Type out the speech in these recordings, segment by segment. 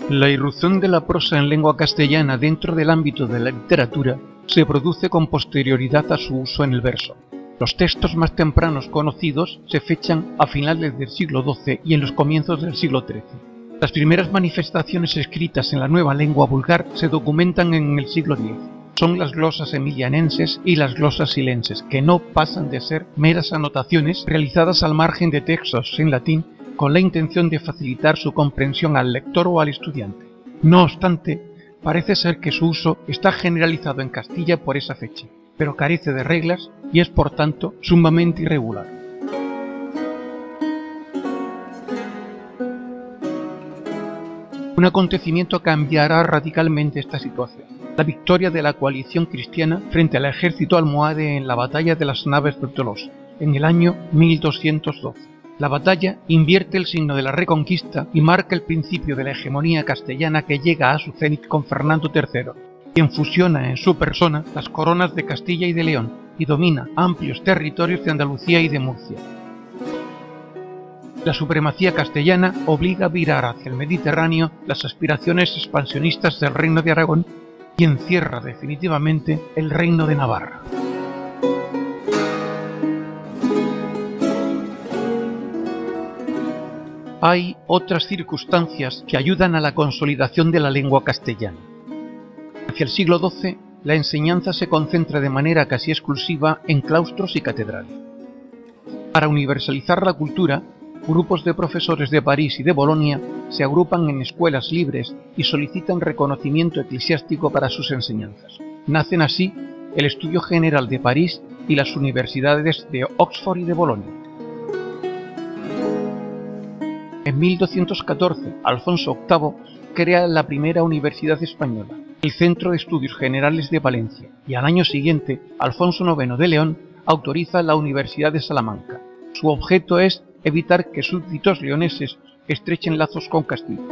La irrupción de la prosa en lengua castellana dentro del ámbito de la literatura se produce con posterioridad a su uso en el verso. Los textos más tempranos conocidos se fechan a finales del siglo XII y en los comienzos del siglo XIII. Las primeras manifestaciones escritas en la nueva lengua vulgar se documentan en el siglo X. Son las glosas emilianenses y las glosas silenses, que no pasan de ser meras anotaciones realizadas al margen de textos en latín con la intención de facilitar su comprensión al lector o al estudiante. No obstante, parece ser que su uso está generalizado en Castilla por esa fecha, pero carece de reglas y es por tanto sumamente irregular. Un acontecimiento cambiará radicalmente esta situación: la victoria de la coalición cristiana frente al ejército almohade en la batalla de las Naves de Tolosa, en el año 1212. La batalla invierte el signo de la reconquista y marca el principio de la hegemonía castellana que llega a su cenit con Fernando III, quien fusiona en su persona las coronas de Castilla y de León y domina amplios territorios de Andalucía y de Murcia. La supremacía castellana obliga a virar hacia el Mediterráneo las aspiraciones expansionistas del Reino de Aragón y encierra definitivamente el Reino de Navarra. Hay otras circunstancias que ayudan a la consolidación de la lengua castellana. Hacia el siglo XII, la enseñanza se concentra de manera casi exclusiva en claustros y catedrales. Para universalizar la cultura, grupos de profesores de París y de Bolonia se agrupan en escuelas libres y solicitan reconocimiento eclesiástico para sus enseñanzas. Nacen así el Estudio General de París y las universidades de Oxford y de Bolonia. En 1214, Alfonso VIII crea la primera universidad española, el Centro de Estudios Generales de Valencia, y al año siguiente, Alfonso IX de León autoriza la Universidad de Salamanca. Su objeto es evitar que súbditos leoneses estrechen lazos con Castilla.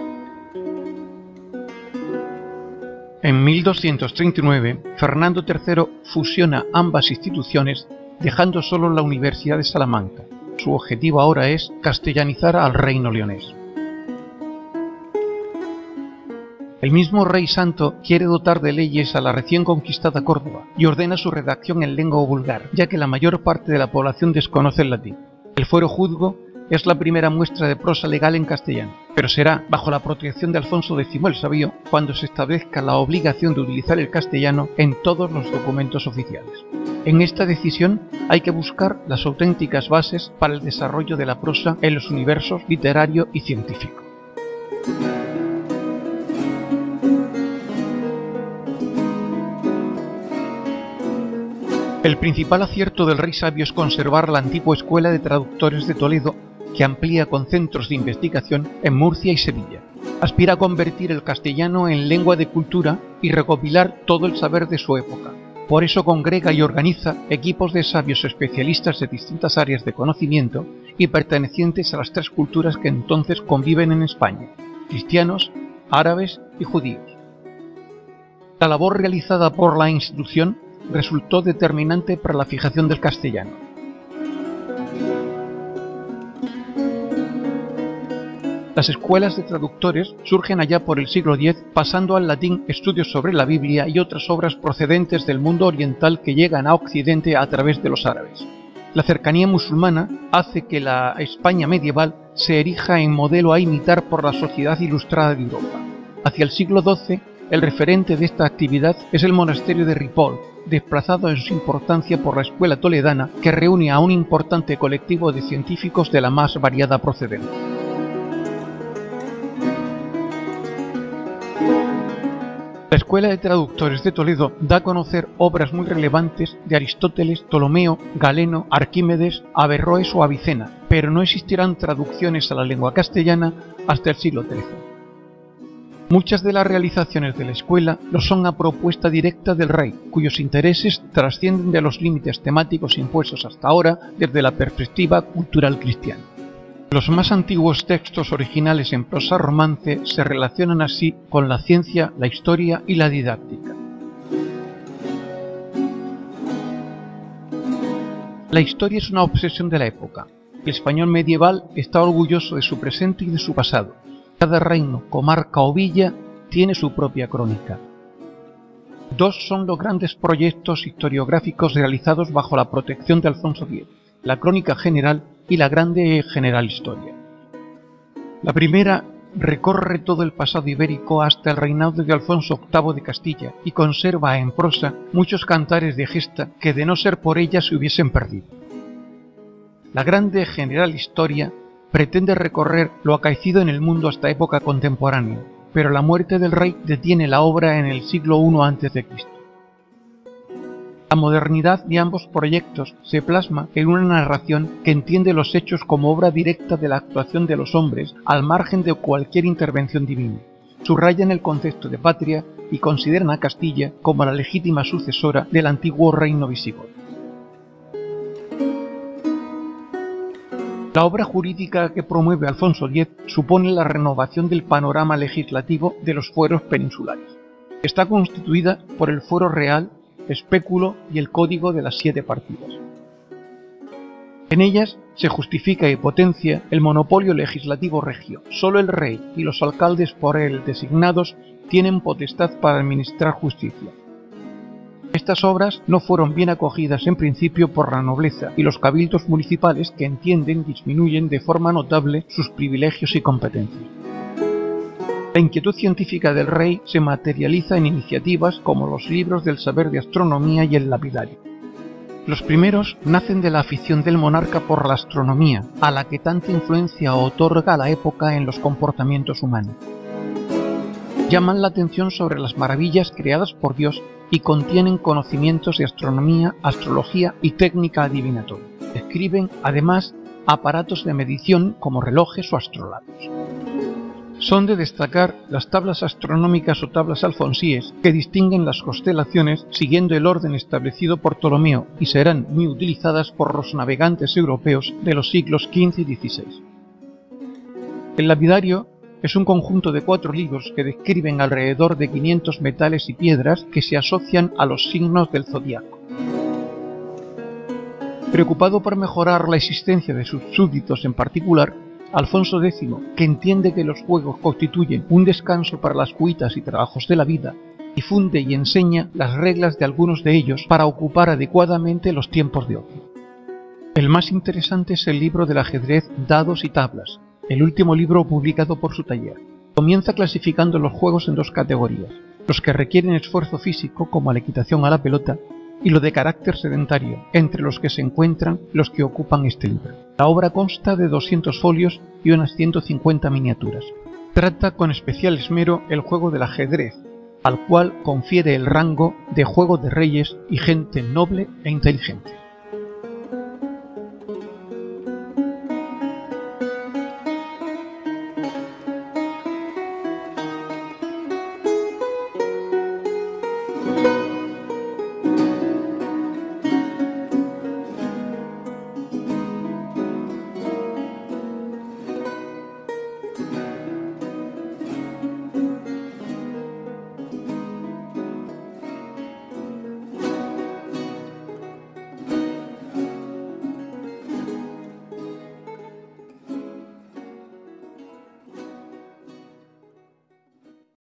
En 1239, Fernando III fusiona ambas instituciones, dejando solo la Universidad de Salamanca. Su objetivo ahora es castellanizar al reino leonés. El mismo Rey Santo quiere dotar de leyes a la recién conquistada Córdoba y ordena su redacción en lengua vulgar, ya que la mayor parte de la población desconoce el latín. El Fuero Juzgo es la primera muestra de prosa legal en castellano, pero será bajo la protección de Alfonso X el Sabio cuando se establezca la obligación de utilizar el castellano en todos los documentos oficiales. En esta decisión hay que buscar las auténticas bases para el desarrollo de la prosa en los universos literario y científico. El principal acierto del Rey Sabio es conservar la antigua Escuela de Traductores de Toledo, que amplía con centros de investigación en Murcia y Sevilla. Aspira a convertir el castellano en lengua de cultura y recopilar todo el saber de su época. Por eso congrega y organiza equipos de sabios especialistas de distintas áreas de conocimiento y pertenecientes a las tres culturas que entonces conviven en España: cristianos, árabes y judíos. La labor realizada por la institución resultó determinante para la fijación del castellano. Las escuelas de traductores surgen allá por el siglo X, pasando al latín estudios sobre la Biblia y otras obras procedentes del mundo oriental que llegan a Occidente a través de los árabes. La cercanía musulmana hace que la España medieval se erija en modelo a imitar por la sociedad ilustrada de Europa. Hacia el siglo XII, el referente de esta actividad es el monasterio de Ripoll, desplazado en su importancia por la escuela toledana, que reúne a un importante colectivo de científicos de la más variada procedencia. La Escuela de Traductores de Toledo da a conocer obras muy relevantes de Aristóteles, Ptolomeo, Galeno, Arquímedes, Averroes o Avicena, pero no existirán traducciones a la lengua castellana hasta el siglo XIII. Muchas de las realizaciones de la escuela lo son a propuesta directa del rey, cuyos intereses trascienden de los límites temáticos impuestos hasta ahora desde la perspectiva cultural cristiana. Los más antiguos textos originales en prosa romance se relacionan así con la ciencia, la historia y la didáctica. La historia es una obsesión de la época. El español medieval está orgulloso de su presente y de su pasado, Cada reino, comarca o villa tiene su propia crónica. Dos son los grandes proyectos historiográficos realizados bajo la protección de Alfonso X, la Crónica General y la Grande General Historia. La primera recorre todo el pasado ibérico hasta el reinado de Alfonso VIII de Castilla y conserva en prosa muchos cantares de gesta que de no ser por ella se hubiesen perdido. La Grande General Historia pretende recorrer lo acaecido en el mundo hasta época contemporánea, pero la muerte del rey detiene la obra en el siglo I a.C. La modernidad de ambos proyectos se plasma en una narración que entiende los hechos como obra directa de la actuación de los hombres al margen de cualquier intervención divina. Subrayan el concepto de patria y consideran a Castilla como la legítima sucesora del antiguo reino visigodo. La obra jurídica que promueve Alfonso X supone la renovación del panorama legislativo de los fueros peninsulares. Está constituida por el fuero real, espéculo y el código de las 7 partidas. En ellas se justifica y potencia el monopolio legislativo regio. Solo el rey y los alcaldes por él designados tienen potestad para administrar justicia. Estas obras no fueron bien acogidas en principio por la nobleza y los cabildos municipales que entienden disminuyen de forma notable sus privilegios y competencias. La inquietud científica del rey se materializa en iniciativas como los libros del saber de astronomía y el lapidario. Los primeros nacen de la afición del monarca por la astronomía, a la que tanta influencia otorga la época en los comportamientos humanos. Llaman la atención sobre las maravillas creadas por Dios y contienen conocimientos de astronomía, astrología y técnica adivinatoria. Describen, además, aparatos de medición como relojes o astrolabos. Son de destacar las tablas astronómicas o tablas alfonsíes que distinguen las constelaciones siguiendo el orden establecido por Ptolomeo y serán muy utilizadas por los navegantes europeos de los siglos XV y XVI. El lapidario es un conjunto de 4 libros que describen alrededor de 500 metales y piedras que se asocian a los signos del zodiaco. Preocupado por mejorar la existencia de sus súbditos en particular, Alfonso X, que entiende que los juegos constituyen un descanso para las cuitas y trabajos de la vida, difunde y enseña las reglas de algunos de ellos para ocupar adecuadamente los tiempos de ocio. El más interesante es el libro del ajedrez Dados y Tablas, el último libro publicado por su taller. Comienza clasificando los juegos en 2 categorías, los que requieren esfuerzo físico como la equitación a la pelota y lo de carácter sedentario, entre los que se encuentran los que ocupan este libro. La obra consta de 200 folios y unas 150 miniaturas. Trata con especial esmero el juego del ajedrez, al cual confiere el rango de juego de reyes y gente noble e inteligente.